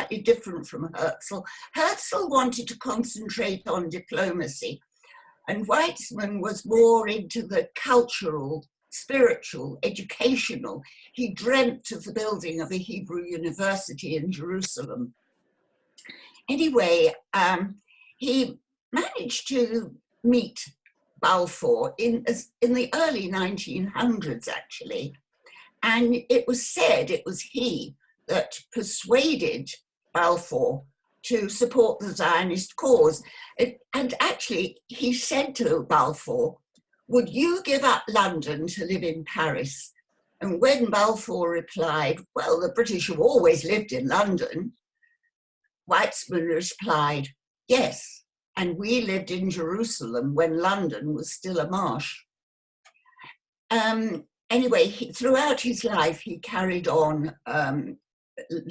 slightly different from Herzl. Herzl wanted to concentrate on diplomacy, and Weizmann was more into the cultural, spiritual, educational. He dreamt of the building of a Hebrew university in Jerusalem. Anyway, he managed to meet Balfour in the early 1900s, actually. And it was said it was he that persuaded Balfour to support the Zionist cause. And actually, he said to Balfour, "Would you give up London to live in Paris?" And when Balfour replied, "Well, the British have always lived in London," Weizmann replied, "Yes, and we lived in Jerusalem when London was still a marsh." Anyway, throughout his life, he carried on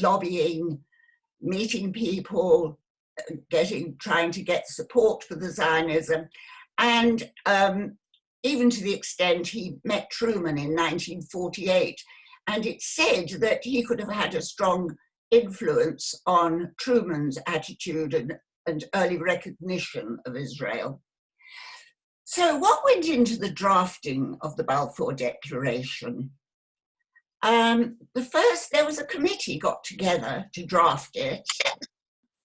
lobbying, meeting people, trying to get support for the Zionism, and even to the extent he met Truman in 1948. And it's said that he could have had a strong influence on Truman's attitude and early recognition of Israel. So what went into the drafting of the Balfour Declaration? There was a committee got together to draft it.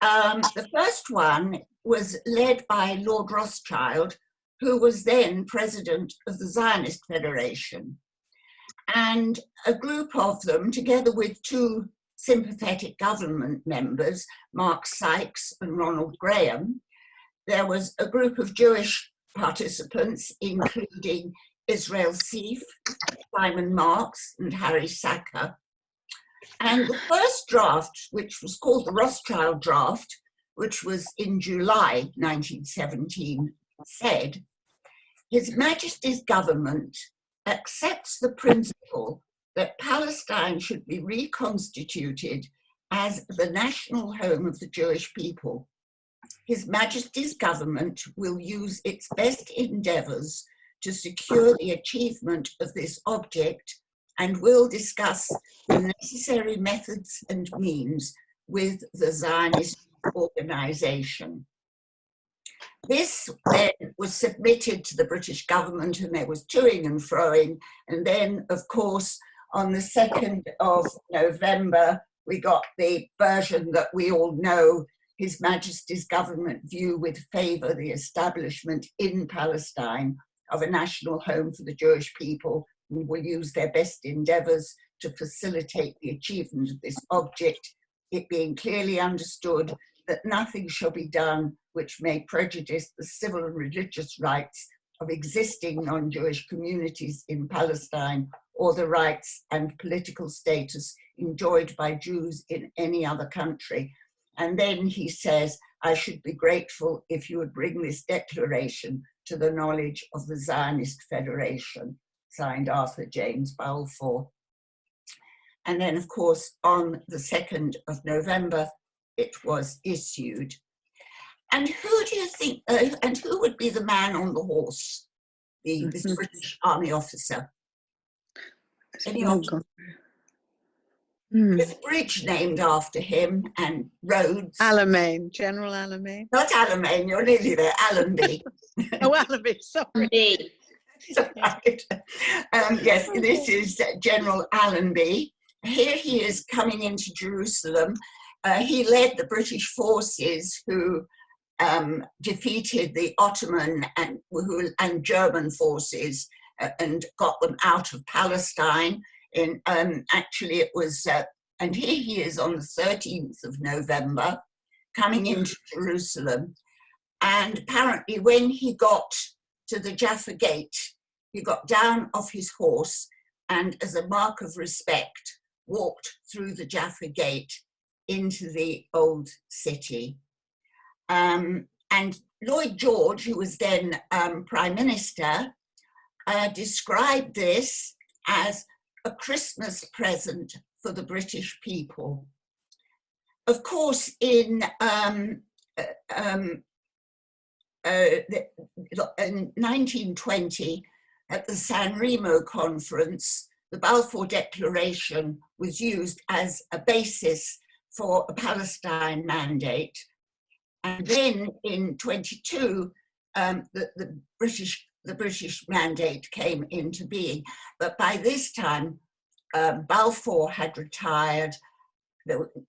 The first one was led by Lord Rothschild, who was then president of the Zionist Federation. And a group of them, together with two sympathetic government members, Mark Sykes and Ronald Graham, there was a group of Jewish participants, including Israel Seif, Simon Marks, and Harry Sacker. And the first draft, which was called the Rothschild draft, which was in July 1917, said, "His Majesty's government accepts the principle that Palestine should be reconstituted as the national home of the Jewish people. His Majesty's government will use its best endeavours to secure the achievement of this object and will discuss the necessary methods and means with the Zionist organisation." This then was submitted to the British government, and there was toing and froing. And then, of course, on the 2nd of November, we got the version that we all know: His Majesty's government view with favour the establishment in Palestine of a national home for the Jewish people, and will use their best endeavours to facilitate the achievement of this object, it being clearly understood that nothing shall be done which may prejudice the civil and religious rights of existing non-Jewish communities in Palestine or the rights and political status enjoyed by Jews in any other country. And then he says, "I should be grateful if you would bring this declaration to the knowledge of the Zionist Federation," signed Arthur James Balfour. And then, of course, on the 2nd of November, it was issued. And who do you think, and who would be the man on the horse, this British Army officer? Any options? There's a bridge named after him and roads. Alamein, General Alamein. Not Alamein, you're nearly there, Allenby. Oh, Allenby, sorry. Right. Yes, this is General Allenby. Here he is coming into Jerusalem. He led the British forces who defeated the Ottoman and German forces and got them out of Palestine. Actually, it was, and here he is on the 13th of November, coming into Jerusalem. And apparently when he got to the Jaffa Gate, he got down off his horse and, as a mark of respect, walked through the Jaffa Gate into the old city. And Lloyd George, who was then Prime Minister, described this as a Christmas present for the British people. Of course, in 1920, at the San Remo conference, the Balfour Declaration was used as a basis for a Palestine mandate. And then in 22, the British mandate came into being. But by this time, Balfour had retired,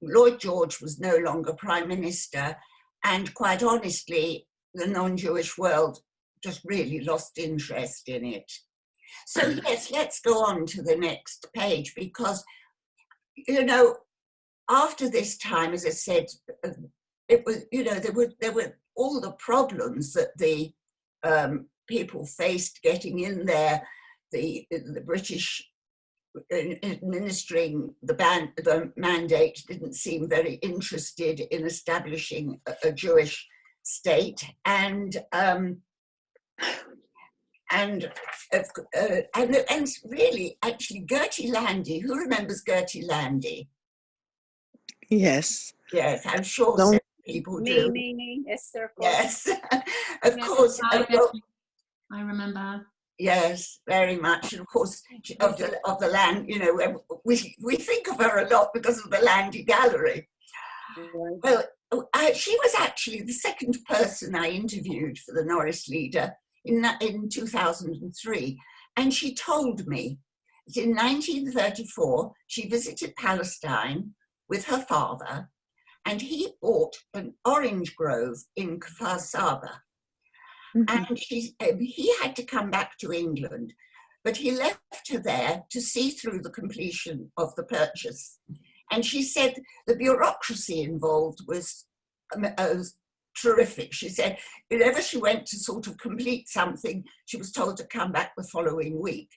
Lloyd George was no longer Prime Minister, and quite honestly, the non-Jewish world just really lost interest in it. So yes, let's go on to the next page, because, you know, after this time, as I said, it was, you know, there were all the problems that the people faced getting in there. The British administering the mandate didn't seem very interested in establishing a Jewish state, and really, actually, Gertie Landy. Who remembers Gertie Landy? Yes. Yes, I'm sure Don't- some people do. Me, Esther. Yes, of course. I remember. Yes, very much. And of course, of the land, you know, we think of her a lot because of the Landy Gallery. Well, she was actually the second person I interviewed for the Norris Leader in 2003. And she told me that in 1934, she visited Palestine with her father, and he bought an orange grove in Kfar Saba. And he had to come back to England, but he left her there to see through the completion of the purchase. And she said the bureaucracy involved was terrific. She said whenever she went to sort of complete something, she was told to come back the following week.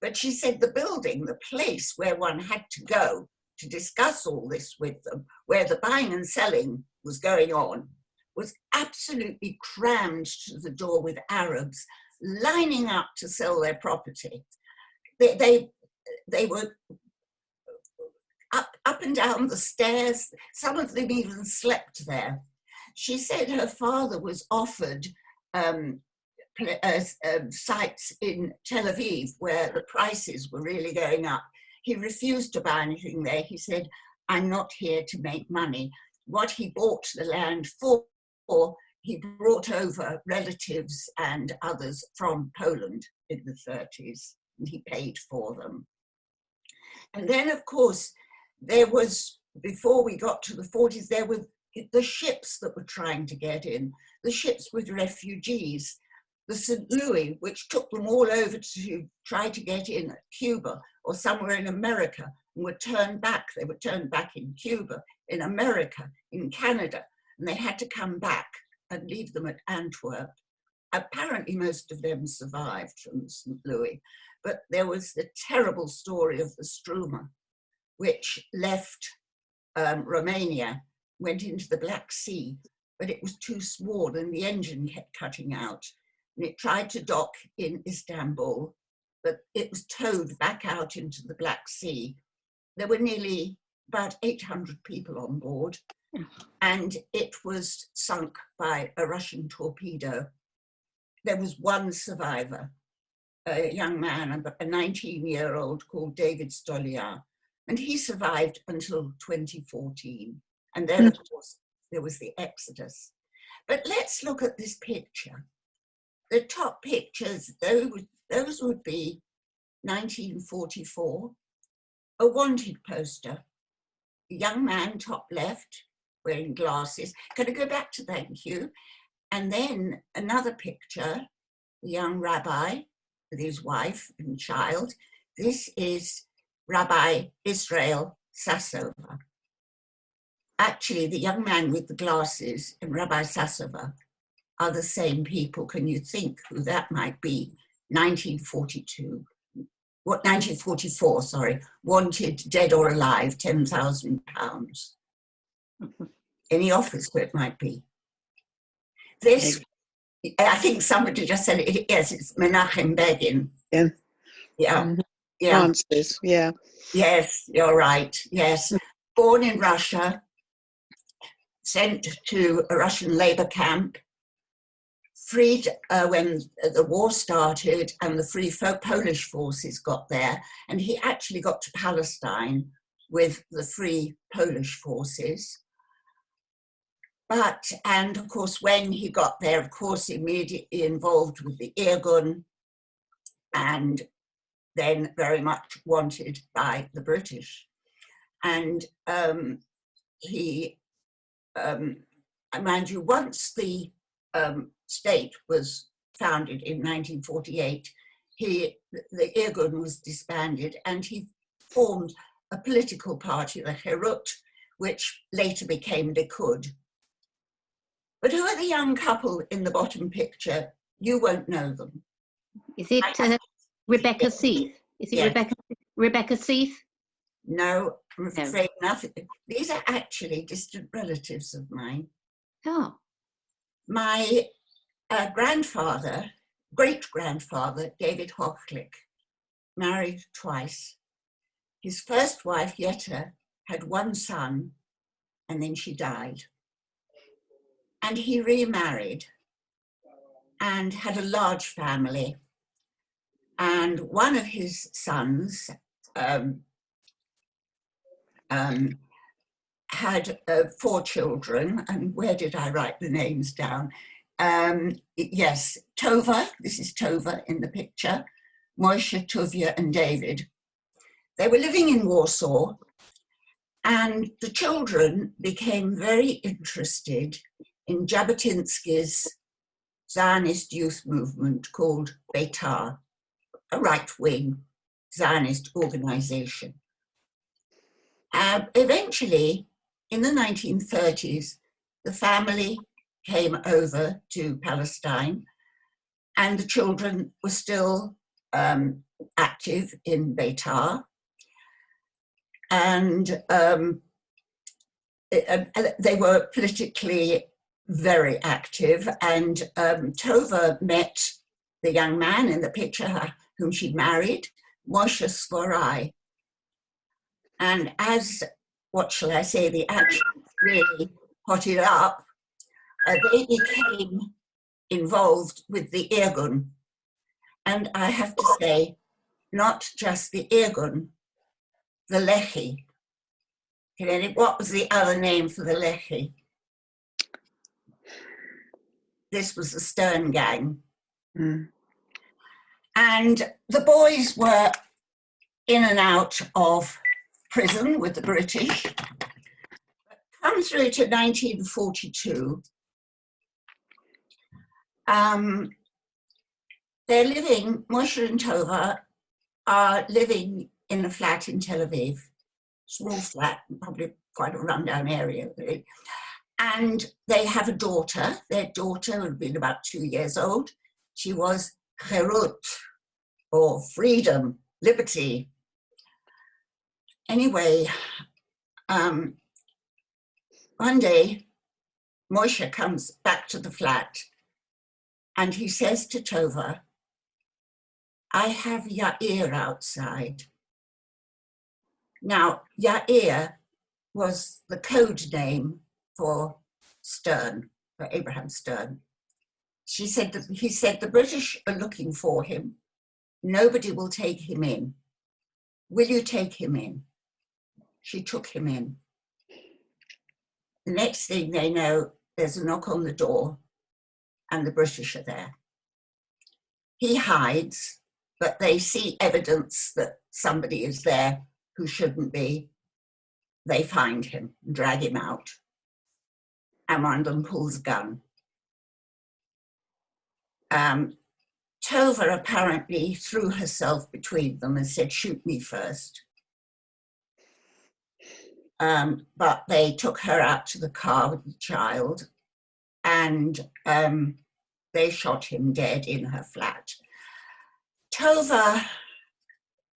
But she said the building, the place where one had to go to discuss all this with them, where the buying and selling was going on, was absolutely crammed to the door with Arabs lining up to sell their property. They were up and down the stairs. Some of them even slept there. She said her father was offered sites in Tel Aviv where the prices were really going up. He refused to buy anything there. He said, "I'm not here to make money." What he bought the land for, he brought over relatives and others from Poland in the 30s, and he paid for them. And then, of course, there was, before we got to the 40s, there were the ships that were trying to get in, the ships with refugees, the St. Louis, which took them all over to try to get in at Cuba or somewhere in America, and were turned back. They were turned back in Cuba, in America, in Canada, and they had to come back and leave them at Antwerp. Apparently, most of them survived from St. Louis, but there was the terrible story of the Struma, which left Romania, went into the Black Sea, but it was too small and the engine kept cutting out. And it tried to dock in Istanbul, but it was towed back out into the Black Sea. There were nearly about 800 people on board, and it was sunk by a Russian torpedo. There was one survivor, a young man, a 19-year-old called David Stoliar, and he survived until 2014. And then, of course, there was the exodus. But let's look at this picture. The top pictures, those would be 1944, a wanted poster, a young man top left, wearing glasses. Can I go back to thank you? And then another picture, the young rabbi with his wife and child. This is Rabbi Israel Sassover. Actually, the young man with the glasses and Rabbi Sassover are the same people. Can you think who that might be? 1944, sorry. Wanted, dead or alive, £10,000. Any offers where it might be? This, I think somebody just said it, yes, it's Menachem Begin. Yeah. Yeah. Mm-hmm. Yeah. Francis, yeah. Yes, you're right. Yes. Born in Russia, sent to a Russian labor camp, freed when the war started and the Free Polish forces got there, and he actually got to Palestine with the Free Polish Forces. And of course, when he got there, of course, immediately involved with the Irgun, and then very much wanted by the British. And he, mind you, once the state was founded in 1948, the Irgun was disbanded, and he formed a political party, the Herut, which later became Likud. But who are the young couple in the bottom picture? You won't know them. Is it Rebecca Seath? Is it Yes. Rebecca Seath? No, I'm afraid nothing. These are actually distant relatives of mine. Oh. My grandfather, great-grandfather, David Hochlick, married twice. His first wife, Jetta, had one son, and then she died. And he remarried and had a large family. And one of his sons had 4 children. And where did I write the names down? Yes, Tova, this is Tova in the picture, Moshe, Tuvia, and David. They were living in Warsaw, and the children became very interested in Jabotinsky's Zionist youth movement called Beitar, a right-wing Zionist organization. Eventually, in the 1930s, the family came over to Palestine, and the children were still active in Beitar. And they were politically very active. And Tova met the young man in the picture whom she married, Moshe Svorai. And as, what shall I say, the action really hotted up, they became involved with the Irgun. And I have to say, not just the Irgun, the Lehi. What was the other name for the Lehi? This was the Stern Gang. Mm. And the boys were in and out of prison with the British. Come through to 1942. They're living, Moshe and Tova are living in a flat in Tel Aviv, small flat, probably quite a rundown area, really. And they have a daughter. Their daughter had been about 2 years old. She was Herut, or freedom, liberty. Anyway, one day, Moshe comes back to the flat and he says to Tova, I have Yair outside. Now, Yair was the code name for Stern, for Abraham Stern. He said the British are looking for him. Nobody will take him in. Will you take him in? She took him in. The next thing they know, there's a knock on the door and the British are there. He hides, but they see evidence that somebody is there who shouldn't be. They find him and drag him out. And one of them pulls a gun. Tova apparently threw herself between them and said, shoot me first. But they took her out to the car with the child and they shot him dead in her flat. Tova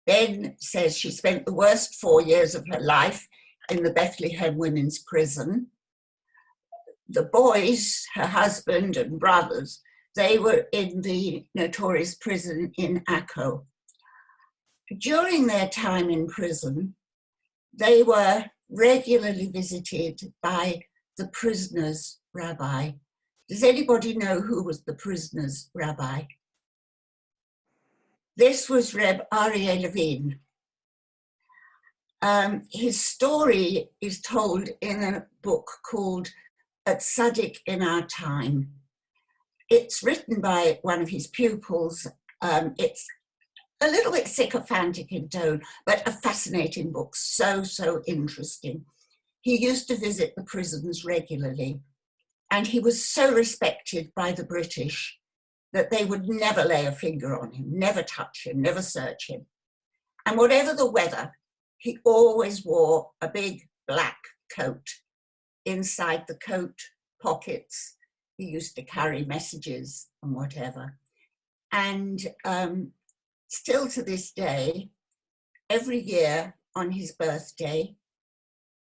then says she spent the worst 4 years of her life in the Bethlehem Women's Prison. The boys, her husband and brothers, they were in the notorious prison in Akko. During their time in prison, they were regularly visited by the prisoner's rabbi. Does anybody know who was the prisoner's rabbi? This was Reb Aryeh Levine. His story is told in a book called At Sadik in Our Time. It's written by one of his pupils. It's a little bit sycophantic in tone, but a fascinating book, so interesting. He used to visit the prisons regularly, and he was so respected by the British that they would never lay a finger on him, never touch him, never search him. And whatever the weather, he always wore a big black coat. Inside the coat pockets, he used to carry messages and whatever. And still to this day, every year on his birthday,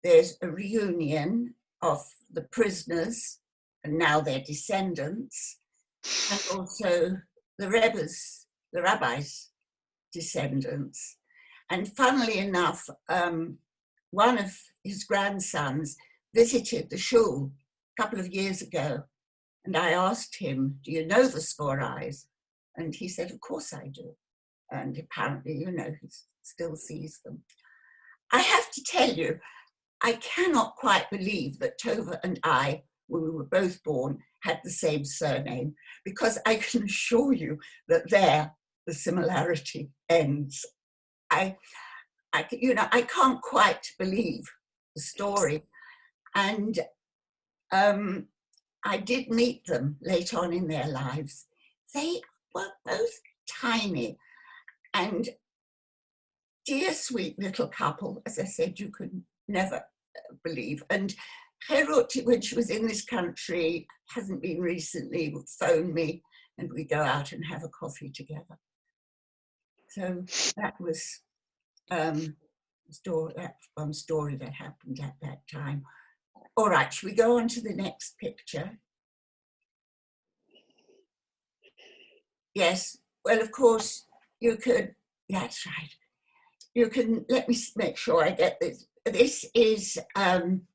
there's a reunion of the prisoners and now their descendants, and also the Rebbes, the rabbis' descendants. And funnily enough, one of his grandsons visited the shul a couple of years ago, and I asked him, do you know the Sporais? And he said, of course I do. And apparently, you know, he still sees them. I have to tell you, I cannot quite believe that Tova and I, when we were both born, had the same surname, because I can assure you that there the similarity ends. I can't quite believe the story. And I did meet them late on in their lives. They were both tiny and dear, sweet little couple. As I said, you could never believe. And Herut, when she was in this country, hasn't been recently, would phone me and we go out and have a coffee together. So that was one story that happened at that time. All right, should we go on to the next picture? Yes, well, of course, you could, that's right. You can, let me make sure I get this. This is on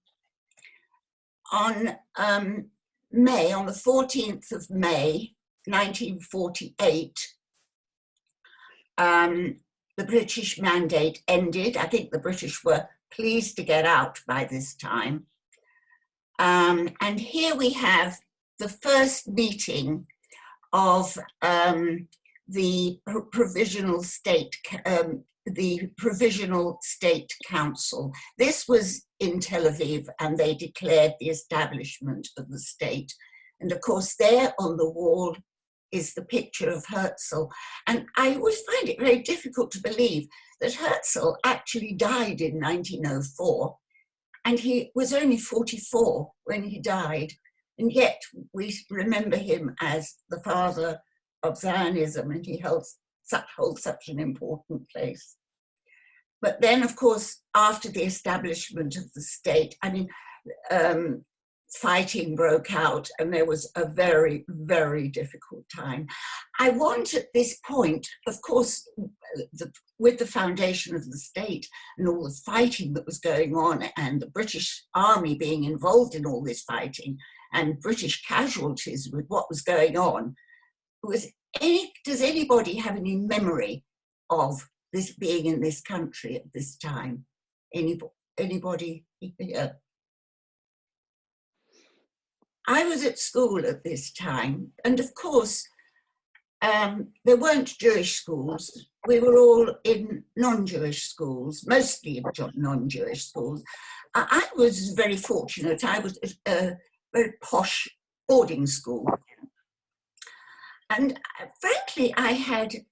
May, on the 14th of May, 1948, the British mandate ended. I think the British were pleased to get out by this time. And here we have the first meeting of the Provisional State Council. This was in Tel Aviv, and they declared the establishment of the state. And of course, there on the wall is the picture of Herzl. And I always find it very difficult to believe that Herzl actually died in 1904, and he was only 44 when he died. And yet we remember him as the father of Zionism, and he holds such an important place. But then, of course, after the establishment of the state, I mean, fighting broke out, and there was a very, very difficult time. I want at this point, of course, with the foundation of the state and all the fighting that was going on, and the British Army being involved in all this fighting, and British casualties with what was going on, does anybody have any memory of this being in this country at this time? Anybody here? I was at school at this time, and of course, there weren't Jewish schools. We were all in non-Jewish schools, mostly non-Jewish schools. I was very fortunate. I was at a very posh boarding school. And frankly, I had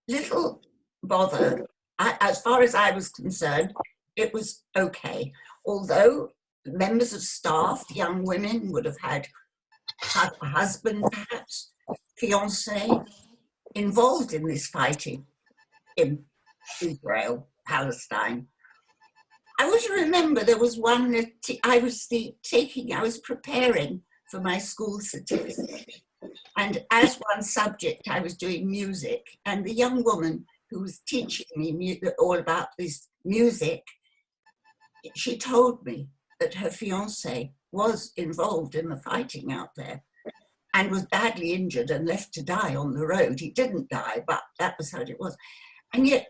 little bother. As far as I was concerned, it was okay. Although members of staff, young women, would have had a husband, perhaps, fiancé, involved in this fighting in Israel, Palestine. I always remember there was one that I was preparing for my school certificate. And as one subject, I was doing music. And the young woman who was teaching me all about this music, she told me that her fiancé was involved in the fighting out there and was badly injured and left to die on the road. He didn't die, but that was how it was. And yet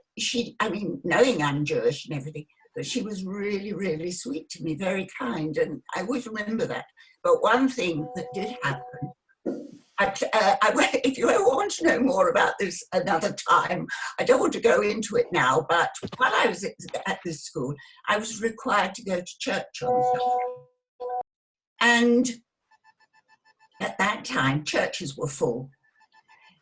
knowing I'm Jewish and everything, But she was really, really sweet to me, very kind, and I always remember that. But one thing that did happen, if you ever want to know more about this another time, I don't want to go into it now, but while I was at this school, I was required to go to church on Sunday. And at that time, churches were full.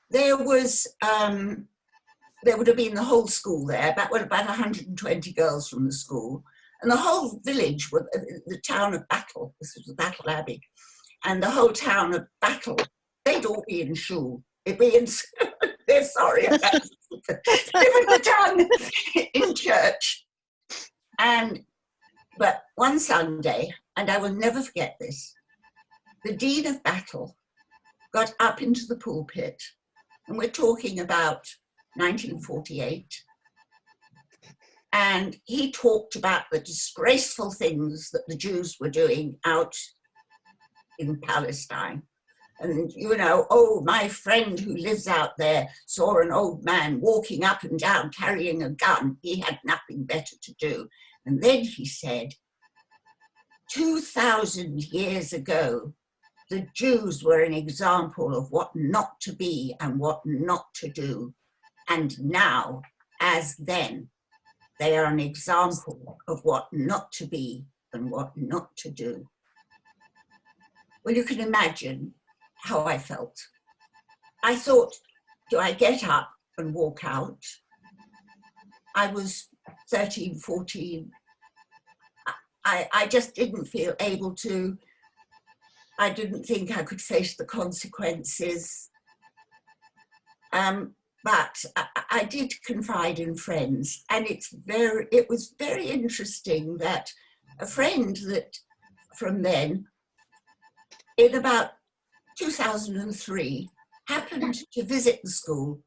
There was, there would have been the whole school there, about 120 girls from the school, and the whole village, the town of Battle, this was Battle Abbey, and the whole town of Battle, they'd all be in shul. They'd be in, they're sorry about the tongue, in church. But one Sunday, and I will never forget this, the Dean of Battle got up into the pulpit, and we're talking about 1948, and he talked about the disgraceful things that the Jews were doing out in Palestine. And, you know, oh, my friend who lives out there saw an old man walking up and down carrying a gun. He had nothing better to do. And then he said, 2,000 years ago, the Jews were an example of what not to be and what not to do. And now, as then, they are an example of what not to be and what not to do. Well, you can imagine how I felt. I thought, do I get up and walk out? I was 13, 14. I just didn't feel able to. I didn't think I could face the consequences. But I did confide in friends, and it was very interesting that a friend that from then, in about 2003, happened to visit the school,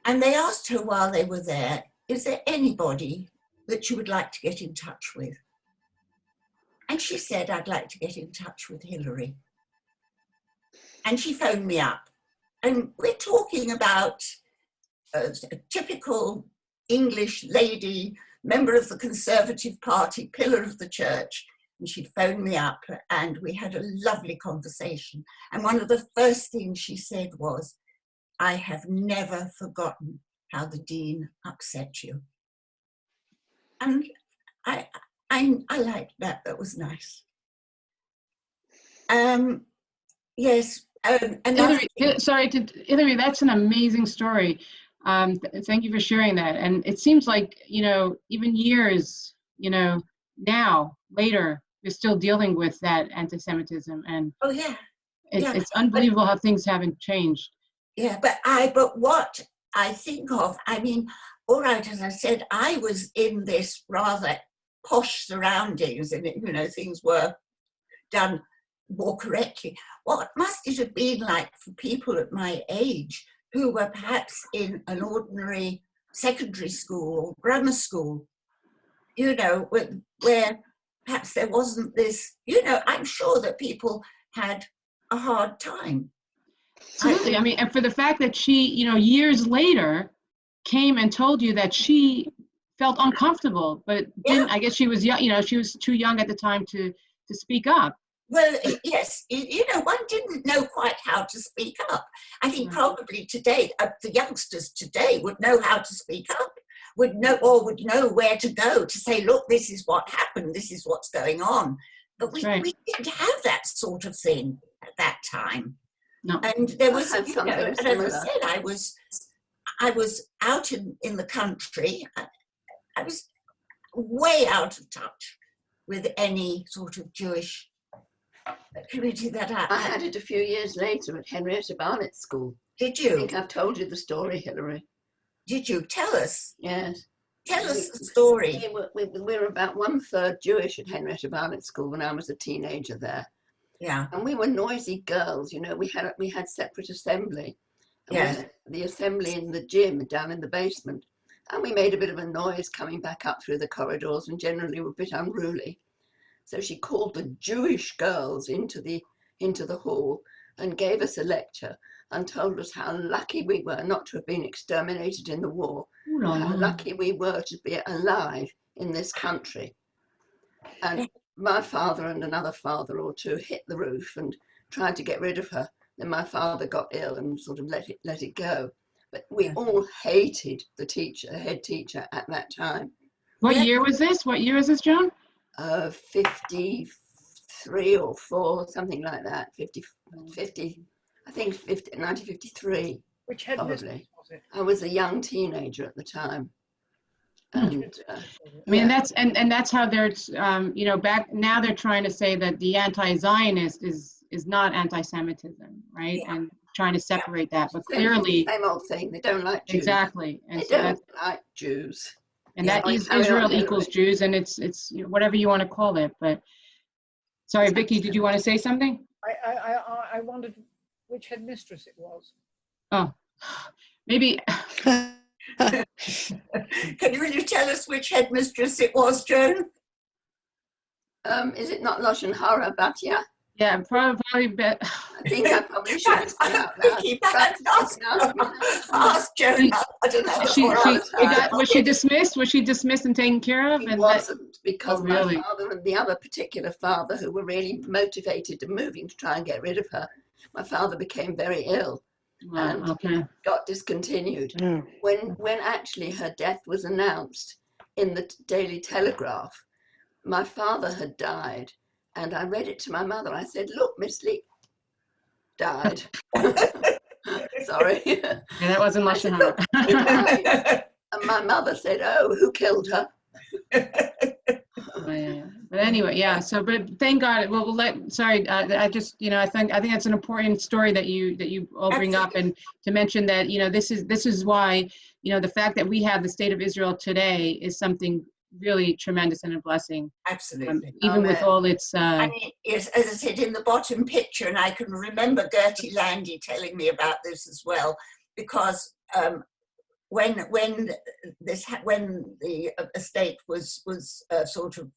and they asked her while they were there, is there anybody that you would like to get in touch with? And she said, I'd like to get in touch with Hilary. And she phoned me up. And we're talking about a typical English lady, member of the Conservative Party, pillar of the church. And she phoned me up and we had a lovely conversation. And one of the first things she said was, I have never forgotten how the Dean upset you. And I liked that. That was nice. Yes. Hilary, that's an amazing story. Thank you for sharing that. And it seems like, you know, even years, you know, now, later, we're still dealing with that anti-Semitism. And oh, yeah. It's unbelievable how things haven't changed. Yeah, but what I think of, I mean, all right, as I said, I was in this rather posh surroundings and, you know, things were done more correctly. What must it have been like for people at my age who were perhaps in an ordinary secondary school or grammar school, you know, where perhaps there wasn't this, you know, I'm sure that people had a hard time. Absolutely. I mean, and for the fact that she, you know, years later came and told you that she felt uncomfortable, but didn't, I guess she was young, you know, she was too young at the time to speak up. Well, yes, you know, one didn't know quite how to speak up. I think probably today, the youngsters today would know how to speak up, would know where to go to say, look, this is what happened, this is what's going on. But we didn't have that sort of thing at that time. No. And there was, you know, and as I said, I was out in the country. I was way out of touch with any sort of Jewish community that I had it a few years later at Henrietta Barnett's school. Did you? I think I've told you the story, Hilary. Did you? Tell us. Yes. Tell us the story. We were about 1/3 Jewish at Henrietta Barnett's school when I was a teenager there. Yeah. And we were noisy girls, you know, we had separate assembly. And we had the assembly in the gym down in the basement. And we made a bit of a noise coming back up through the corridors and generally were a bit unruly. So she called the Jewish girls into the hall and gave us a lecture and told us how lucky we were not to have been exterminated in the war, how lucky we were to be alive in this country. And my father and another father or two hit the roof and tried to get rid of her. Then my father got ill and sort of let it go. But we all hated the teacher, the head teacher at that time. What year was this? What year is this, Joan? 53 or 4, something like that. 50, I think 1953. Which headmistress probably. was it? I was a young teenager at the time. And I mean, that's how they're, you know, back now they're trying to say that the anti-Zionist is not anti-Semitism, right? Yeah. And trying to separate that, but clearly, same old thing. They don't like Jews. exactly, and They so don't like Jews. and Yeah, that is carry on, Israel Hilary. equals Jews, and it's you know, whatever you want to call it. But sorry, Vicky, did you want to say something? I wondered which headmistress it was. Oh, maybe. Will you tell us which headmistress it was, Joan? Is it not Lashon Hara Batya? Yeah, probably bet. I think I probably shouldn't say out loud. Vicky, perhaps ask Joan. I don't know. Was she dismissed? Was she dismissed and taken care of? He And wasn't, because Oh, really? my father and the other particular father, who were really motivated and moving to try and get rid of her, my father became very ill and okay. got discontinued. Oh. When actually her death was announced in the Daily Telegraph, my father had died, and I read it to my mother. I said, "Look, Miss Lee died." Sorry. Yeah, that wasn't I much said, of "Look, her. she died." And my mother said, "Oh, who killed her?" Oh, yeah. But anyway, yeah. So, but thank God. Well, we'll let. Sorry, I just, you know, I think that's an important story that you all bring up, and to mention that, you know, this is why, you know, the fact that we have the state of Israel today is something really tremendous and a blessing. Absolutely. Even with all its. I mean, yes, as I said, in the bottom picture, and I can remember Gertie Landy telling me about this as well, because when the estate was sort of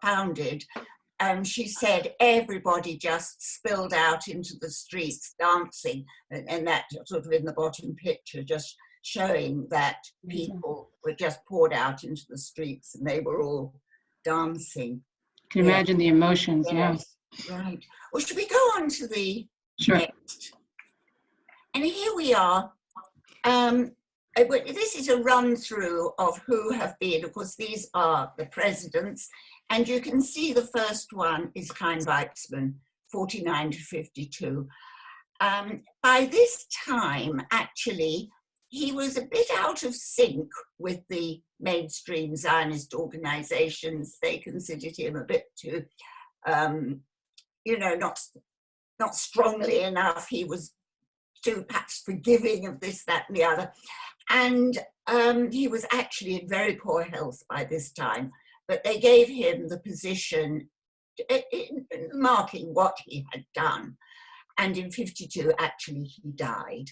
founded, she said everybody just spilled out into the streets dancing, and that sort of in the bottom picture, just showing that people were just poured out into the streets and they were all dancing. Can you imagine the emotions? Yes. Right. Well, should we go on to the next? And here we are. This is a run through of who have been. Of course, these are the presidents, and you can see the first one is Chaim Weizmann, 49 to 52. By this time, actually, he was a bit out of sync with the mainstream Zionist organizations. They considered him a bit too, you know, not strongly enough. He was too perhaps forgiving of this, that, and the other. And he was actually in very poor health by this time, but they gave him the position marking what he had done. And in 52, actually, he died.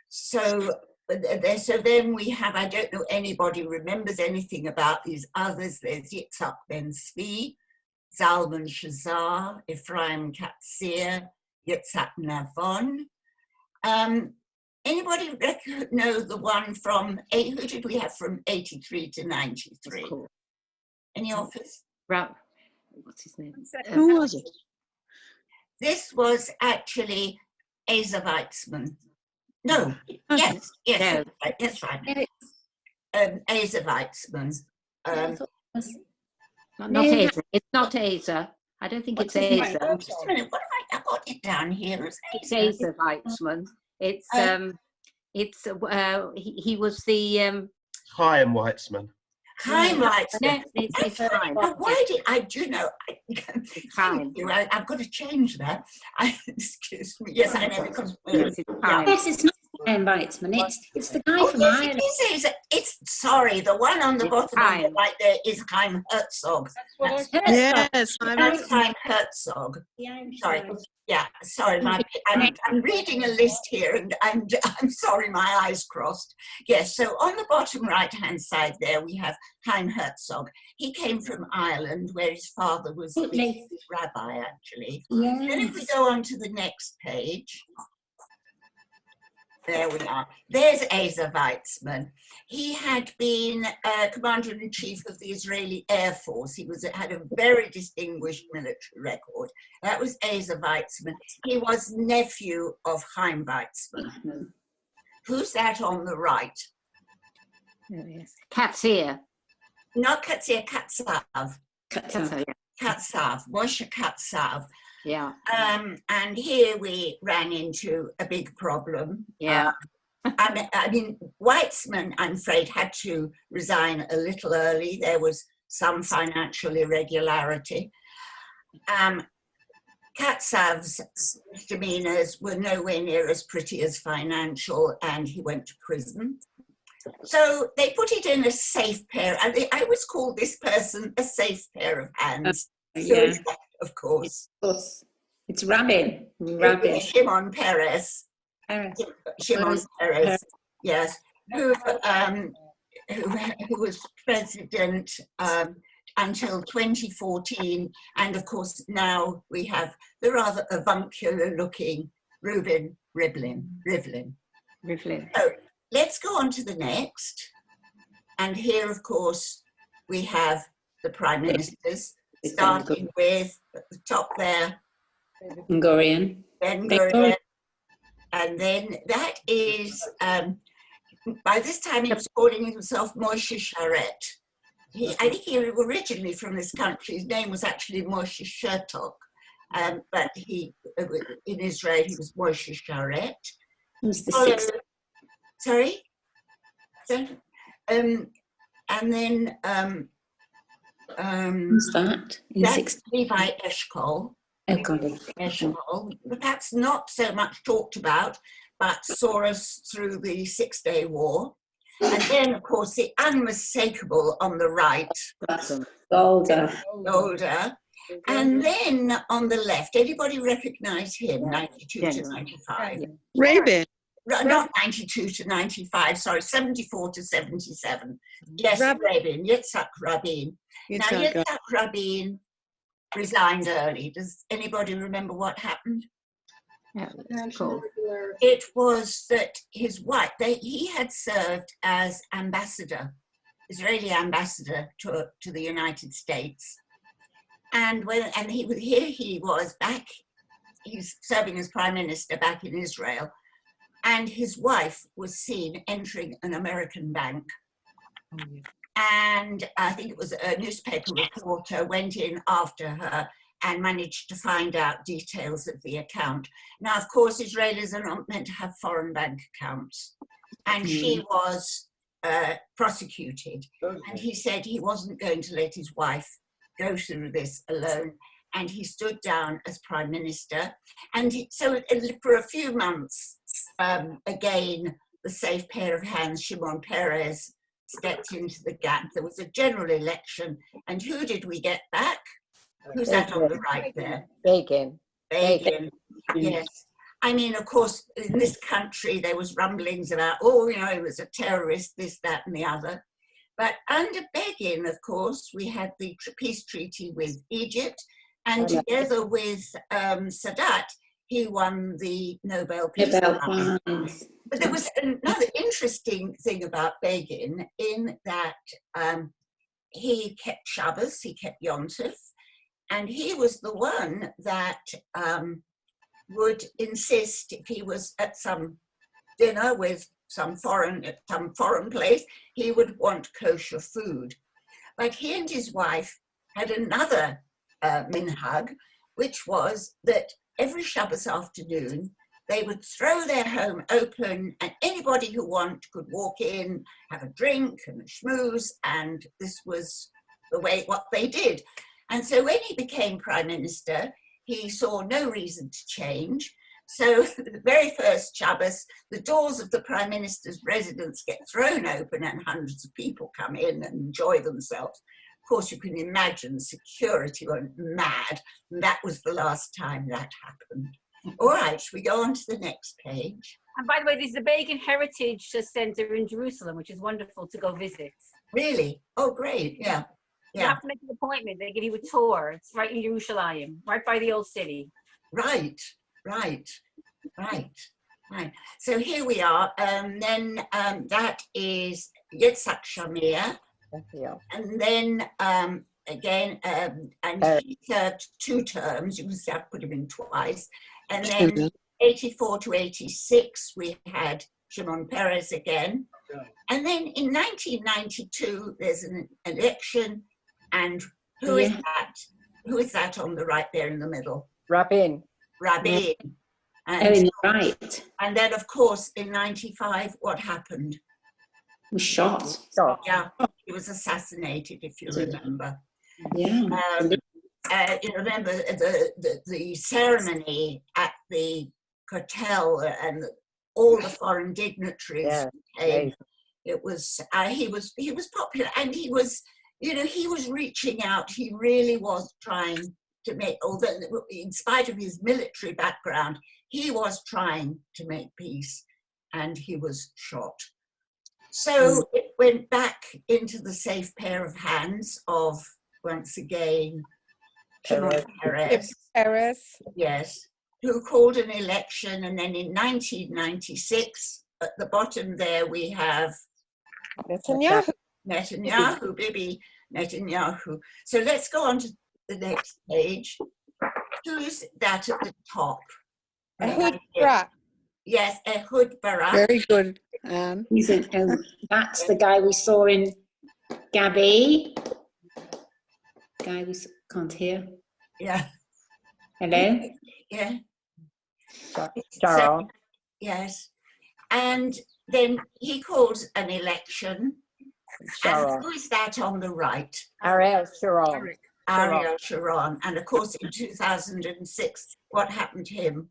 So then we have, I don't know anybody remembers anything about these others. There's Yitzhak Ben Zvi, Zalman Shazar, Ephraim Katzir, Yitzhak Navon. Anybody know the one from, who did we have from 83 to 93? Any of us? What's his name? Who was it? This was actually Asa Weizmann. No, yes, that's right. Asa Weizmann. Not Asa. It's not Asa. I don't think it's Asa. Just a minute, what have I got it down here as It's Asa Weizmann. It's he was the Chaim Weizmann. Chaim Weizmann. No, it's Chaim. Why did I do know? Chaim. I've got to change that. Excuse me. Yes, I know because. It's Chaim. Yes, it's not Chaim Weizmann. It's the guy from yes, Ireland. It's sorry. The one on the bottom on the right there is Chaim Herzog. That's what I Yes, That's Chaim Herzog. Sorry. Yeah, sorry, I'm reading a list here, and I'm sorry, my eyes crossed. Yes, so on the bottom right-hand side there, we have Chaim Herzog. He came from Ireland, where his father was a rabbi, actually. Yes. Then if we go on to the next page, There we are. There's Asa Weizmann. He had been Commander-in-Chief of the Israeli Air Force. He had a very distinguished military record. That was Asa Weizmann. He was nephew of Chaim Weizmann. Who's that on the right? Katzir. Not Katzir, Katsav. Katsav, yeah. Katsav, Moshe Katsav. Yeah. And here we ran into a big problem. Yeah. I mean, Weitzman, I'm afraid, had to resign a little early. There was some financial irregularity. Katsav's misdemeanors were nowhere near as pretty as financial, and he went to prison. So they put it in a safe pair. I always call this person a safe pair of hands. Yeah. Of course. It's Rabin. Rabin. Shimon Peres. Shimon Peres, yes, who was president until 2014, and of course now we have the rather avuncular-looking Reuven Rivlin. So let's go on to the next, and here, of course, we have the prime ministers, starting with at the top there, Ben-Gurion. Ben-Gurion. And then that is, by this time he was calling himself Moshe Sharet. I think he was originally from this country. His name was actually Moshe Shertok. But in Israel, he was Moshe Sharet. Who's the sixth? Sorry? And then Who's that? that's Levi Eshkol. Oh, got it. Eshkol, perhaps not so much talked about, but saw us through the 6-Day War. And then, of course, the unmistakable on the right, Golda. And then on the left, anybody recognize him, 92 to 95? Rabin. Not 92 to 95, sorry, 74 to 77. Yes, Rabin, Yitzhak Rabin. Now, Yitzhak Rabin resigned early. Does anybody remember what happened? Yeah, cool. It was that his wife, he had served as ambassador, Israeli ambassador to the United States. And here he was back, he's serving as prime minister back in Israel. And his wife was seen entering an American bank. And I think it was a newspaper reporter went in after her and managed to find out details of the account. Now, of course, Israelis are not meant to have foreign bank accounts. And she was prosecuted. And he said he wasn't going to let his wife go through this alone. And he stood down as prime minister. And so for a few months, again, the safe pair of hands, Shimon Peres, stepped into the gap. There was a general election, and who did we get back? Who's that on the right there? Begin. Yes. I mean, of course, in this country, there was rumblings about, he was a terrorist, this, that, and the other. But under Begin, of course, we had the peace treaty with Egypt, and together with Sadat, he won the Nobel Peace Prize. But there was another interesting thing about Begin in that he kept Shabbos, he kept Yom Tov, and he was the one that would insist if he was at some dinner with some foreign place, he would want kosher food. But he and his wife had another minhag, which was that every Shabbos afternoon, they would throw their home open and anybody who wanted could walk in, have a drink and a schmooze, and this was what they did. And so when he became prime minister, he saw no reason to change. So the very first Shabbos, the doors of the prime minister's residence get thrown open and hundreds of people come in and enjoy themselves. Of course, you can imagine security went mad. And that was the last time that happened. All right, we go on to the next page. And by the way, there's the Begin Heritage Center in Jerusalem, which is wonderful to go visit. Really? Oh, great. Yeah. You have to make an appointment. They give you a tour. It's right in Jerusalem, right by the old city. Right. Right. So here we are. Then that is Yitzhak Shamir. Yeah. And then again, and he served 2 terms. You can see I put him in twice. And then 84 to 86, we had Shimon Peres again. And then in 1992, there's an election. And who is that? Who is that on the right there in the middle? Rabin. Rabin. Oh, right. And then, of course, in 95, what happened? Was shot. Yeah, he was assassinated, if you remember. Yeah. You remember the ceremony at the hotel, and all the foreign dignitaries came. It was he was popular, and he was, you know, he was reaching out. He really was trying to make, although in spite of his military background, he was trying to make peace, and he was shot. So it went back into the safe pair of hands of, once again, Shimon Peres. Yes, who called an election, and then in 1996, at the bottom there we have Netanyahu, Bibi Netanyahu. So let's go on to the next page. Who's that at the top? Ehud Barak. Yes, Ehud Barak. Very good, Anne. He's that's the guy we saw in Gabby. Guy we can't hear. Yeah. Hello? Yeah. Sharon. Yes. And then he calls an election. And who is that on the right? Ariel Sharon. Ariel Sharon. And of course, in 2006, what happened to him?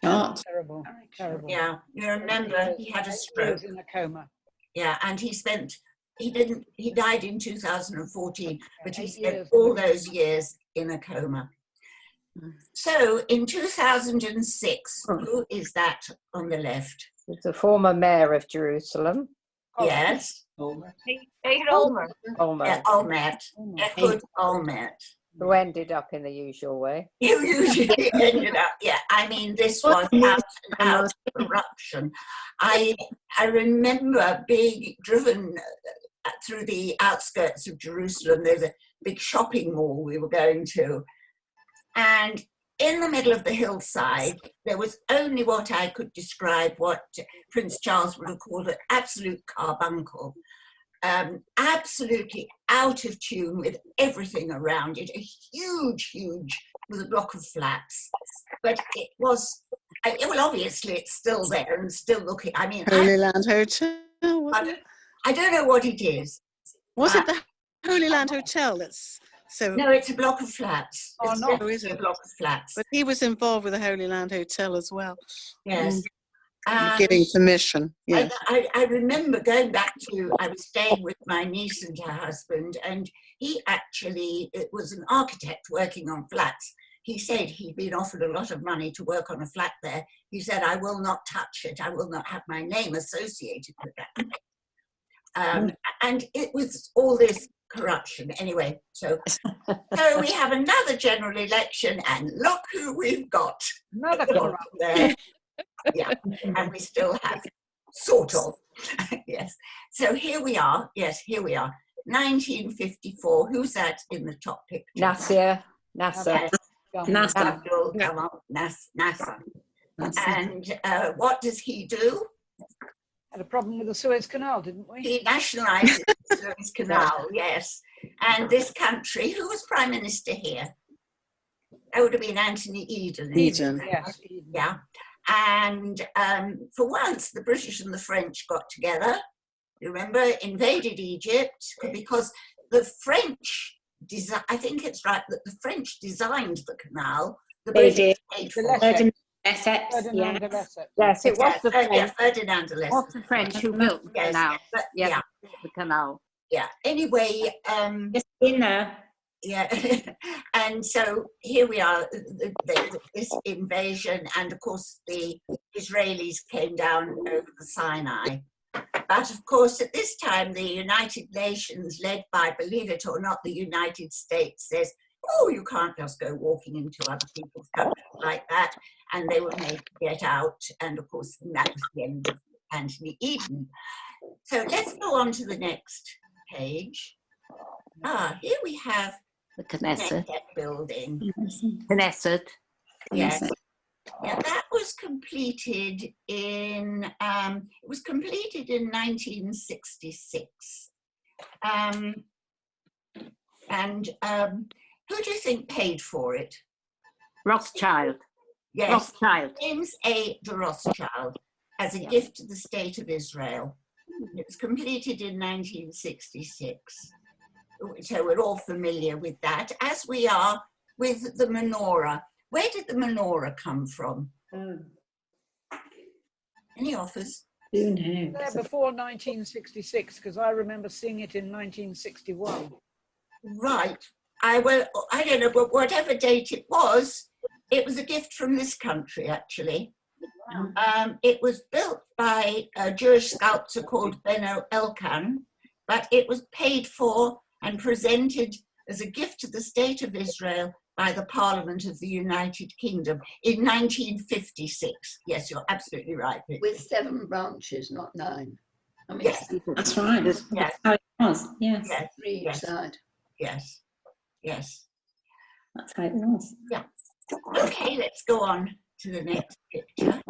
Not. Terrible. Terrible. Yeah, you remember he had a stroke. In a coma. Yeah, and he died in 2014, but he spent all those years in a coma. So in 2006, who is that on the left? It's the former mayor of Jerusalem. Yes. David Olmer. Olmert. Olmert. Ehud Olmert. Who ended up in the usual way. You usually ended up, yeah. I mean, this was out and out corruption. I remember being driven through the outskirts of Jerusalem. There's a big shopping mall we were going to. And in the middle of the hillside, there was only what I could describe, what Prince Charles would have called an absolute carbuncle. Absolutely out of tune with everything around it. A huge, with a block of flats. But it was, well, obviously it's still there and still looking. I mean, Holy Land Hotel. I don't know what it is. Was it the Holy Land Hotel? That's so. No, it's a block of flats. Oh, it's no, is it? A block of flats. But he was involved with the Holy Land Hotel as well. Yes. Giving permission. Yes. I remember going back to, I was staying with my niece and her husband, and he actually, it was an architect working on flats. He said he'd been offered a lot of money to work on a flat there. He said, I will not touch it. I will not have my name associated with that. And it was all this corruption. Anyway, so we have another general election, and look who we've got. Another corrupt there. Yeah, and we still have, sort of. Yes. So here we are. Yes, here we are. 1954. Who's that in the top picture? Nasser. Yes. NASA. NASA. And what does he do? Had a problem with the Suez Canal, didn't we? He nationalized the Suez Canal, yes. And this country, who was Prime Minister here? That would have been Anthony Eden. Eden. Yes. Eden. Yeah. And for once, the British and the French got together, you remember, invaded Egypt, because the French, I think it's right that the French designed the canal. The British paid for it. Ferdinand de Lesseps. Ferdinand de Lesseps. Yes, it was the French. Yeah, Ferdinand de Lesseps. Was the French who built the Yes, canal? but, Yeah, the canal. Yeah. Anyway, Just in there. yeah, and so here we are, this invasion, and of course the Israelis came down over the Sinai. But of course, at this time, the United Nations, led by, believe it or not, the United States, says, oh, you can't just go walking into other people's countries like that. And they were made to get out. And of course, that was the end of Anthony Eden. So let's go on to the next page. Here we have The Knesset. building. Knesset. Yes. Yeah, that was completed in, it was completed in 1966. Who do you think paid for it? Rothschild. Yes, Rothschild. James A. de Rothschild as a gift to the State of Israel. It was completed in 1966. So we're all familiar with that, as we are with the menorah. Where did the menorah come from? Any offers? Who knows? There before 1966, because I remember seeing it in 1961. Right. I don't know, but whatever date it was a gift from this country, actually. It was built by a Jewish sculptor called Beno Elkan, but it was paid for and presented as a gift to the State of Israel by the Parliament of the United Kingdom in 1956. Yes, you're absolutely right, Vicky. With 7 branches, not 9. I mean, Yes. That's right. Yes. That's how it was. Yes. Yes. 3 each Yes. side. Yes. Yes. That's how it was. Yeah. Okay, let's go on to the next picture.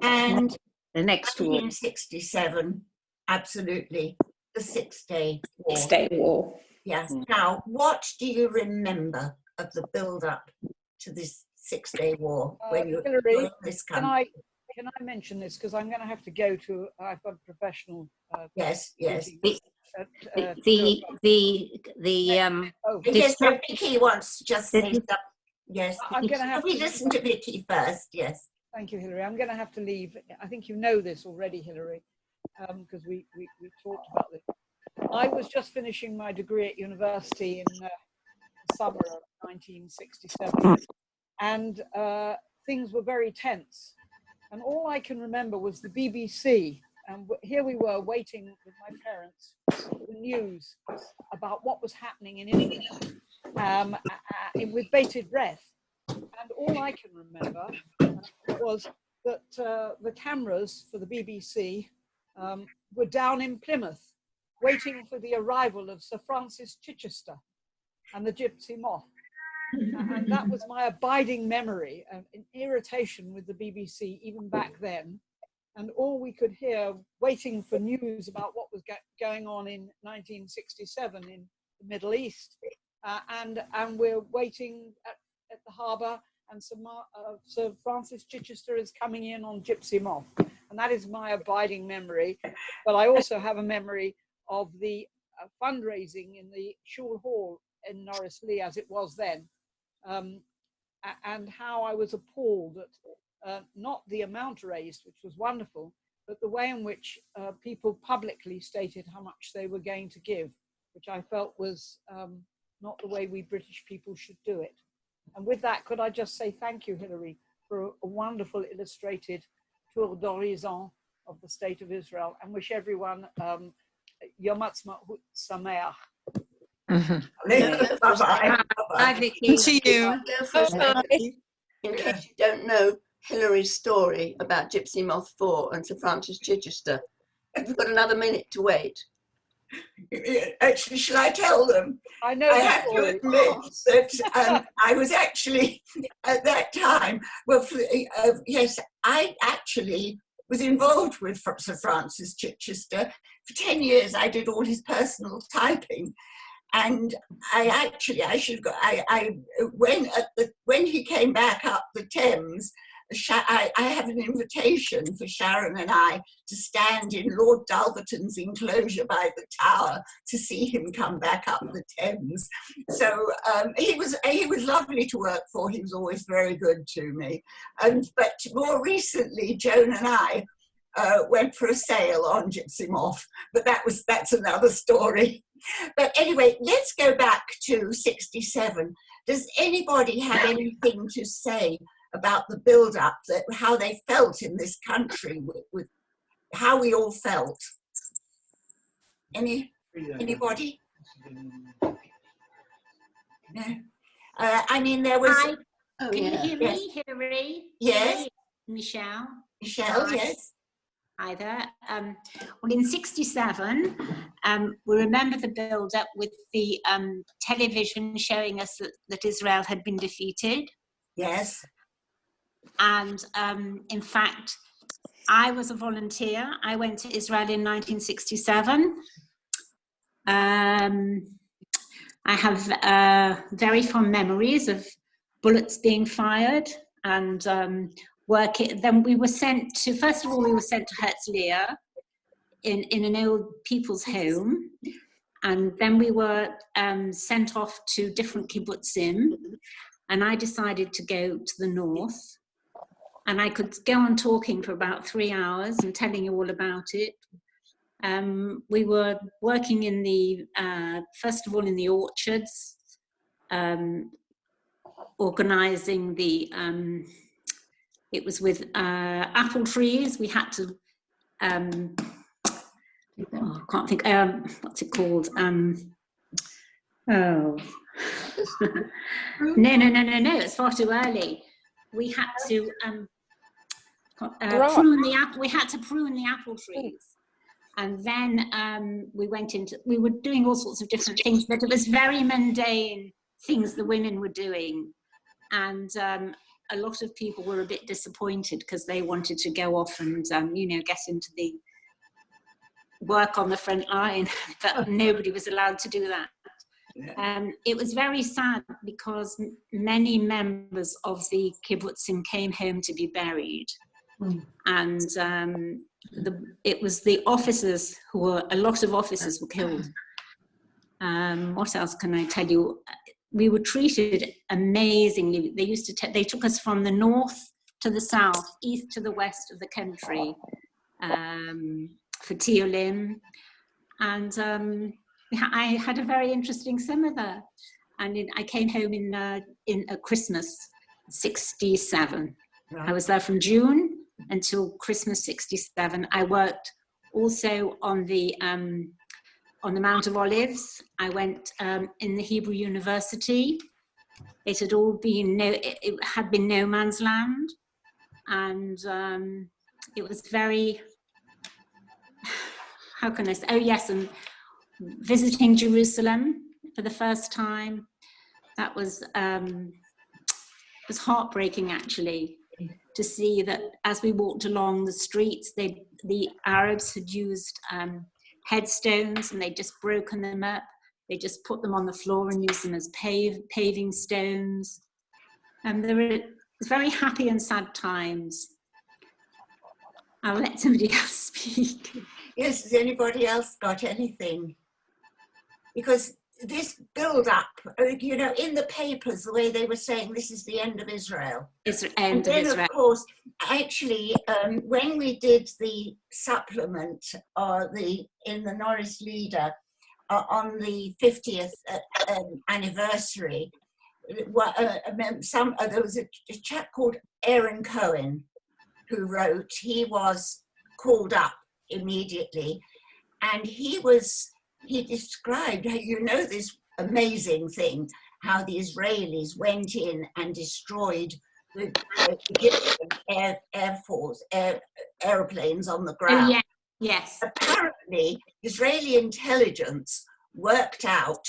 And The next war. 1967, absolutely, the 6-Day War. State War. Yes. Now, what do you remember of the build-up to this 6-Day War when you were Hilary, in this can country? I mention this, because I'm going to have to go to, I've got a professional Yes, yes. meeting at, Yes, so Vicky wants to just say something. Yes. I'm going to have We to listen to Vicky first, yes. Thank you, Hilary. I'm going to have to leave. I think you know this already, Hilary, because we talked about this. I was just finishing my degree at university in the summer of 1967, and things were very tense. And all I can remember was the BBC, and here we were waiting with my parents for the news about what was happening in Israel, with bated breath. And all I can remember was that the cameras for the BBC were down in Plymouth, waiting for the arrival of Sir Francis Chichester and the Gypsy Moth. And that was my abiding memory, an irritation with the BBC even back then. And all we could hear, waiting for news about what was going on in 1967 in the Middle East. And we're waiting at the harbour, and Sir Francis Chichester is coming in on Gypsy Moth. And that is my abiding memory. But I also have a memory of the fundraising in the Shul Hall in Norris Lee, as it was then, and how I was appalled at not the amount raised, which was wonderful, but the way in which people publicly stated how much they were going to give, which I felt was not the way we British people should do it. And with that, could I just say thank you, Hilary, for a wonderful illustrated tour d'horizon of the State of Israel, and wish everyone Yom Ha'atzmaut Sameach. Bye, Vicky. To you. In case you don't know Hilary's story about Gypsy Moth 4 and Sir Francis Chichester, have you got another minute to wait? Actually, shall I tell them? I know. I have to admit that I was actually at that time. Well, yes, I actually was involved with Sir Francis Chichester for 10 years. I did all his personal typing, and when he came back up the Thames, I have an invitation for Sharon and I to stand in Lord Dulverton's enclosure by the tower to see him come back up the Thames. So he was lovely to work for. He was always very good to me. But more recently, Joan and I went for a sail on Gypsy Moth, but that's another story. But anyway, let's go back to 67. Does anybody have anything to say about the build-up, how they felt in this country, with how we all felt? Anybody? I mean, there was... Hi, Oh, can you yeah. hear me, Hilary? Yes. Hilary, Michelle. Michelle, Hi. yes. Hi there. Well, in '67, we remember the build-up with the television showing us that Israel had been defeated. Yes. And in fact, I was a volunteer. I went to Israel in 1967. I have very fond memories of bullets being fired and working. Then we were sent to, first of all, we were sent to Herzliya in an old people's home. And then we were sent off to different kibbutzim. And I decided to go to the north. And I could go on talking for about 3 hours and telling you all about it. We were working in the, first of all, in the orchards, organizing the, it was with apple trees. We had to, I can't think, what's it called? No, it's far too early. We had to prune the apple. We had to prune the apple trees. And then we were doing all sorts of different things, but it was very mundane things the women were doing. And a lot of people were a bit disappointed because they wanted to go off and, get into the work on the front line, but nobody was allowed to do that. It was very sad because many members of the kibbutzim came home to be buried. And it was the officers a lot of officers were killed. What else can I tell you? We were treated amazingly. They took us from the north to the south, east to the west of the country for Tiolim. And I had a very interesting summer there. And I came home in Christmas, 67. Right. I was there from June until Christmas 67. I worked also on the Mount of Olives. I went in the Hebrew University. It had all been it had been no man's land, and it was very. How can I say? Oh yes, and visiting Jerusalem for the first time. That was heartbreaking actually. To see that as we walked along the streets, the Arabs had used headstones and they'd just broken them up. They just put them on the floor and used them as paving stones. And there were very happy and sad times. I'll let somebody else speak. Yes, has anybody else got anything? Because this build-up, in the papers, the way they were saying this is the end of Israel. It's the end of Israel. Of course, actually, when we did the supplement in the Norris Leader on the 50th anniversary, there was a chap called Aaron Cohen who wrote. He was called up immediately, and he described, this amazing thing, how the Israelis went in and destroyed the Egyptian Air Force airplanes on the ground. Oh, yeah. Yes. Apparently, Israeli intelligence worked out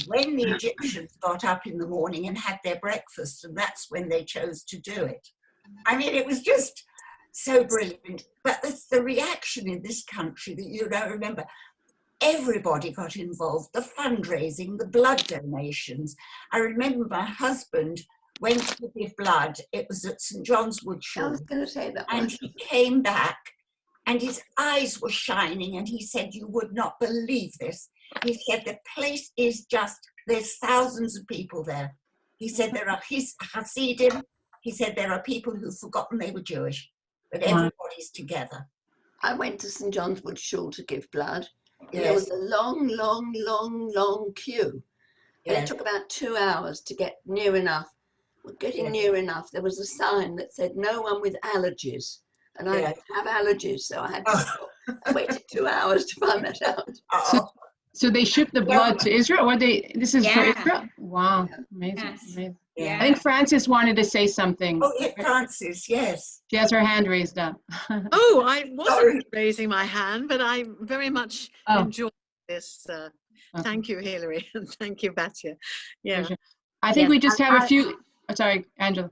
when the Egyptians got up in the morning and had their breakfast, and that's when they chose to do it. I mean, it was just so brilliant. But it's the reaction in this country that you don't remember. Everybody got involved, the fundraising, the blood donations. I remember my husband went to give blood. It was at St. John's Wood Shore. I was going to say that. And he came back and his eyes were shining and he said, "You would not believe this." He said, "The place is there's thousands of people there." He said, "There are Hasidim." He said, "There are people who've forgotten they were Jewish, but everybody's together." I went to St. John's Wood Shore to give blood. Yes. There was a long queue. And it took about 2 hours to get near enough. Well, getting near enough, there was a sign that said, "No one with allergies." And I have allergies, so I had to stop. I waited 2 hours to find that out. So they shipped the blood to Israel, or this is for Yeah. Israel? Wow, amazing, Yes. amazing. Yeah. I think Frances wanted to say something. Oh, yeah, Francis, yes. She has her hand raised up. Oh, I wasn't Sorry. raising my hand, but I very much Oh. enjoyed this. Thank you, Hilary, and thank you, Batya. Yeah. I think Yes, we just have a few, sorry, Angela.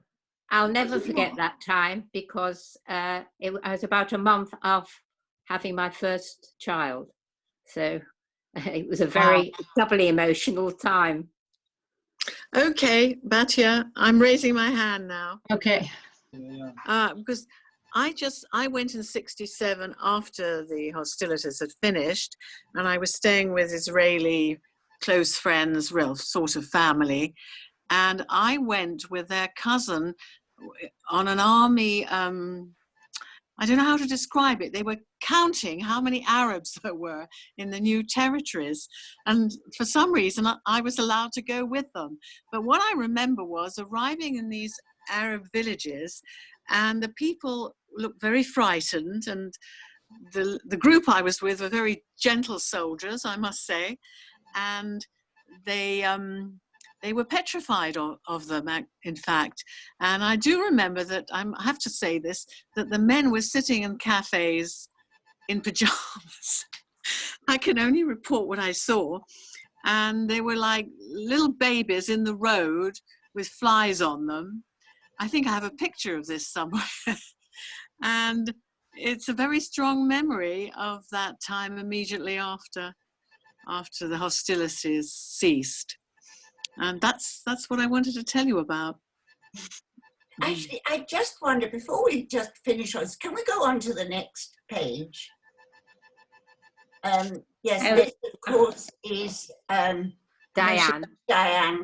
I'll never forget that time because I was about a month off having my first child. So it was a very doubly emotional time. Okay, Batya, I'm raising my hand now. Okay. Because I went in 67 after the hostilities had finished, and I was staying with Israeli close friends, real sort of family, and I went with their cousin on an army, I don't know how to describe it. They were counting how many Arabs there were in the new territories. And for some reason, I was allowed to go with them. But what I remember was arriving in these Arab villages, and the people looked very frightened. And the group I was with were very gentle soldiers, I must say. And they were petrified of them, in fact. And I do remember that, I have to say this, that the men were sitting in cafes in pajamas. I can only report what I saw. And they were like little babies in the road with flies on them. I think I have a picture of this somewhere. And it's a very strong memory of that time immediately after the hostilities ceased. And that's what I wanted to tell you about. Actually, I just wonder, before we just finish on, can we go on to the next page? Yes, this of course is Diane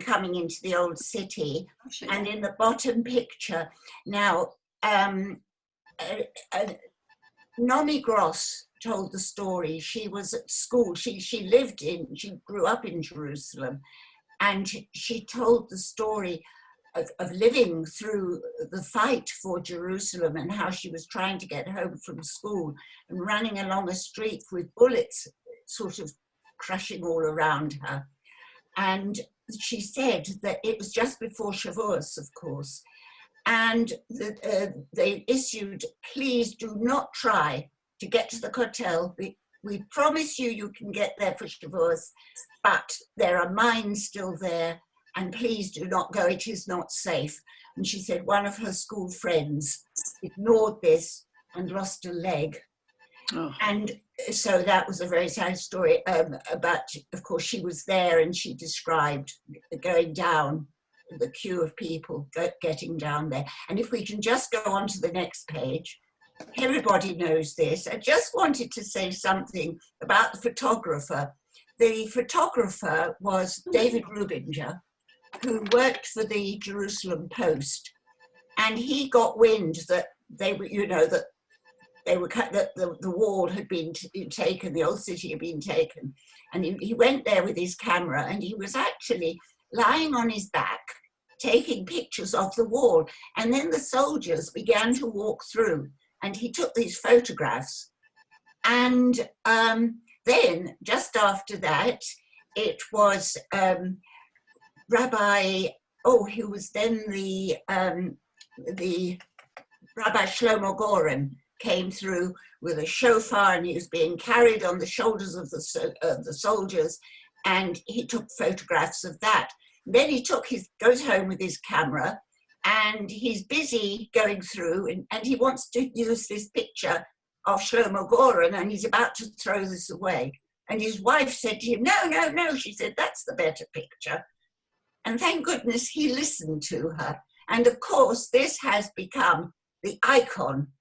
coming into the old city, and in the bottom picture, now Nomi Gross told the story. She was at school, she grew up in Jerusalem, and she told the story of living through the fight for Jerusalem and how she was trying to get home from school and running along a street with bullets sort of crushing all around her. And she said that it was just before Shavuos, of course, and they issued, please do not try to get to the hotel. We promise you can get there for Shavuos, but there are mines still there, and please do not go, it is not safe. And she said one of her school friends ignored this and lost a leg. Oh. And so that was a very sad story. But of course she was there, and she described going down, the queue of people getting down there. And if we can just go on to the next page. Everybody knows this. I just wanted to say something about the photographer. The photographer was David Rubinger, who worked for the Jerusalem Post, and he got wind that they were, that the wall had been taken, the old city had been taken, and he went there with his camera, and he was actually lying on his back, taking pictures of the wall, and then the soldiers began to walk through. And he took these photographs. And then, just after that, it was who was then the Rabbi Shlomo Goren came through with a shofar, and he was being carried on the shoulders of the soldiers, and he took photographs of that. Then he goes home with his camera, and he's busy going through, and he wants to use this picture of Shlomo Goren, and he's about to throw this away. And his wife said to him, no, she said, that's the better picture. And thank goodness he listened to her. And of course, this has become the icon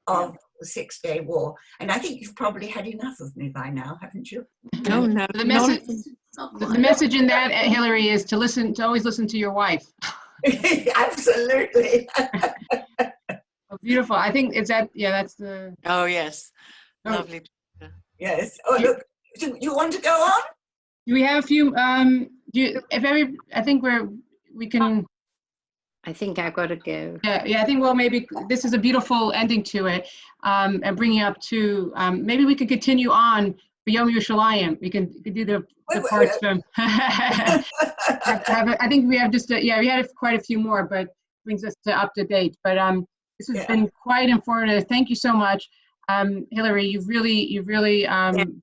of the Six-Day War. And I think you've probably had enough of me by now, haven't you? No. The message in that, Hilary, is to always listen to your wife. Absolutely. Oh, beautiful. I think that's the. Oh yes, lovely. Yes. Oh look, do you want to go on? Do we have a few? I think we can. I think I've got to go. Yeah. I think maybe this is a beautiful ending to it, and bringing up to maybe we could continue on for Yom Yerushalayim. We can do the parts from. I think we have just we had quite a few more, but brings us up to date. But this has been quite informative. Thank you so much, Hilary. You've really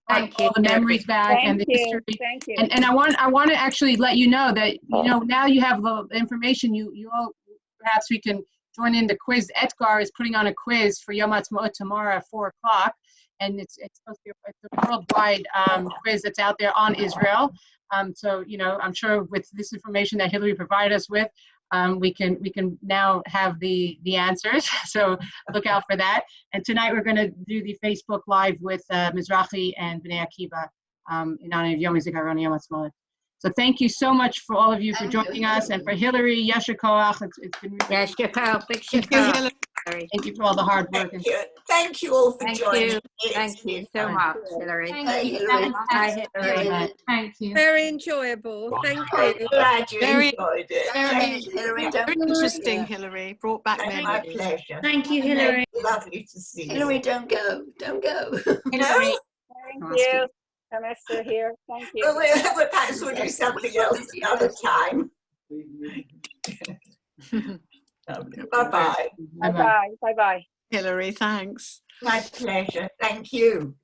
brought all the memories back and the history. Thank you. And I want to actually let you know that now you have the information. You all, perhaps we can join in the quiz. Etgar is putting on a quiz for Yom Ha'atzmaut tomorrow at 4:00, and it's supposed to be a worldwide quiz that's out there on Israel. So I'm sure with this information that Hilary provided us with, we can now have the answers. So look out for that. And tonight we're going to do the Facebook Live with Mizrahi and Bnei Akiva in honor of Yom HaZikaron Yom Ha'atzmaut. So thank you so much for all of you for joining us, and for Hilary, Yasher Koach. It's been really Yasher Koach, big Thank you, Hilary. Thank you for all the hard work. Thank you all for joining. Thank you so much, Hilary. Thank you, Hilary. Bye, Hilary. Thank you. Very enjoyable. Thank I'm you. glad you Very- enjoyed it. Hilary, Very interesting, Hilary. Brought back My memories. pleasure. Thank you, Hilary. Lovely to see you. Hilary, don't go. Don't go. Hilary. Thank you. I'm still here. Thank you. Well, perhaps we'll do something else another time. Bye-bye. Bye-bye. Bye-bye. Hilary, thanks. My pleasure. Thank you.